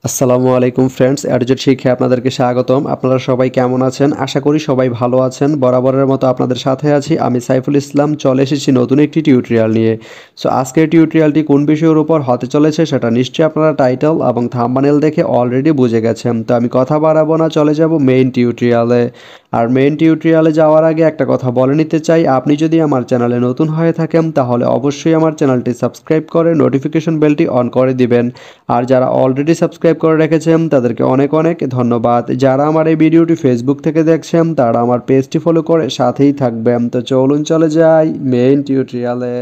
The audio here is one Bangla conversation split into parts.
আসসালামু আলাইকুম ফ্রেন্ডস, অ্যাডজেট শিক্ষা আপনাদেরকে স্বাগতম। আপনারা সবাই কেমন আছেন? আশা করি সবাই ভালো আছেন। বরাবরের মতো আপনাদের সাথে আছি আমি সাইফুল ইসলাম। চলে এসেছি নতুন একটি টিউটোরিয়াল নিয়ে। সো আজকের টিউটোরিয়ালটি কোন বিষয়ের উপর হতে চলেছে সেটা নিশ্চয়ই আপনারা টাইটেল এবং থাম্বনেল দেখে অলরেডি বুঝে গেছেন। তো আমি কথা বাড়াবো না, চলে যাব মেইন টিউটোরিয়ালে। আর মেইন টিউটোরিয়ালে যাওয়ার আগে একটা কথা বলে নিতে চাই, আপনি যদি আমার চ্যানেলে নতুন হয়ে থাকেন তাহলে অবশ্যই আমার চ্যানেলটি সাবস্ক্রাইব করে নোটিফিকেশন বেলটি অন করে দিবেন। আর যারা অলরেডি সাবস্ক্রাইব করে রেখেছেন তাদেরকে অনেক অনেক ধন্যবাদ। যারা আমার এই ভিডিওটি ফেসবুক থেকে দেখছেন তারা আমার পেজটি ফলো করে সাথেই থাকবেন। তো চলুন চলে যাই মেইন টিউটোরিয়ালে।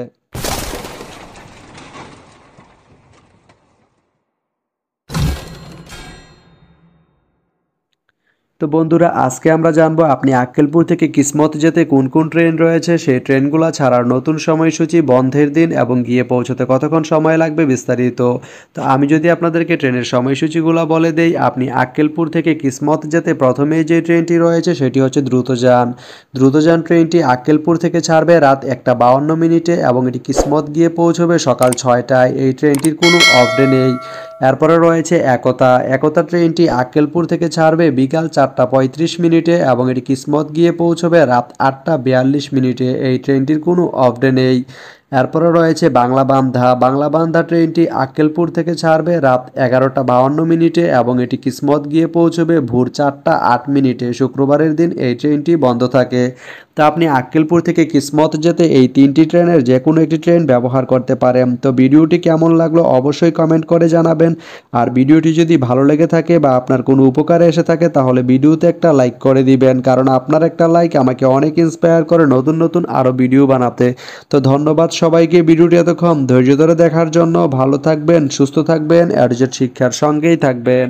তো বন্ধুরা, আজকে আমরা জানবো আপনি আক্কেলপুর থেকে কিসমত যেতে কোন কোন ট্রেন রয়েছে, সেই ট্রেনগুলো ছাড়ার নতুন সময়সূচি, বন্ধের দিন এবং গিয়ে পৌঁছতে কতক্ষণ সময় লাগবে বিস্তারিত। তো আমি যদি আপনাদেরকে ট্রেনের সময়সূচিগুলো বলে দেই, আপনি আক্কেলপুর থেকে কিসমত যেতে প্রথমেই যে ট্রেনটি রয়েছে সেটি হচ্ছে দ্রুতযান। দ্রুতযান ট্রেনটি আক্কেলপুর থেকে ছাড়বে রাত 1:52 এবং এটি কিসমত গিয়ে পৌঁছবে সকাল 6টায়। এই ট্রেনটির কোনো অফ ডে নেই। এরপরে রয়েছে একতা। একতা ট্রেনটি আক্কেলপুর থেকে ছাড়বে বিকাল 4:35 এবং এটি কিসমত গিয়ে পৌঁছবে রাত 8:42। এই ট্রেনটির কোনো অফ ডে নেই। এরপরে রয়েছে বাংলাবান্ধা। বাংলাবান্ধা ট্রেনটি আক্কেলপুর থেকে ছাড়বে রাত 11:52 এবং এটি কিসমত গিয়ে পৌঁছবে ভোর 4:08। শুক্রবারের দিন এই ট্রেনটি বন্ধ থাকে। তা আপনি আক্কেলপুর থেকে কিসমত যেতে এই তিনটি ট্রেনের যে কোনো একটি ট্রেন ব্যবহার করতে পারেন। তো ভিডিওটি কেমন লাগলো অবশ্যই কমেন্ট করে জানাবেন। আর ভিডিওটি যদি ভালো লেগে থাকে বা আপনার কোনো উপকারে এসে থাকে তাহলে ভিডিওতে একটা লাইক করে দিবেন, কারণ আপনার একটা লাইক আমাকে অনেক ইন্সপায়ার করে নতুন নতুন আরও ভিডিও বানাতে। তো ধন্যবাদ সবাইকে ভিডিওটি এতক্ষণ ধৈর্য ধরে দেখার জন্য। ভালো থাকবেন, সুস্থ থাকবেন, অ্যাডজেট শিক্ষার সঙ্গেই থাকবেন।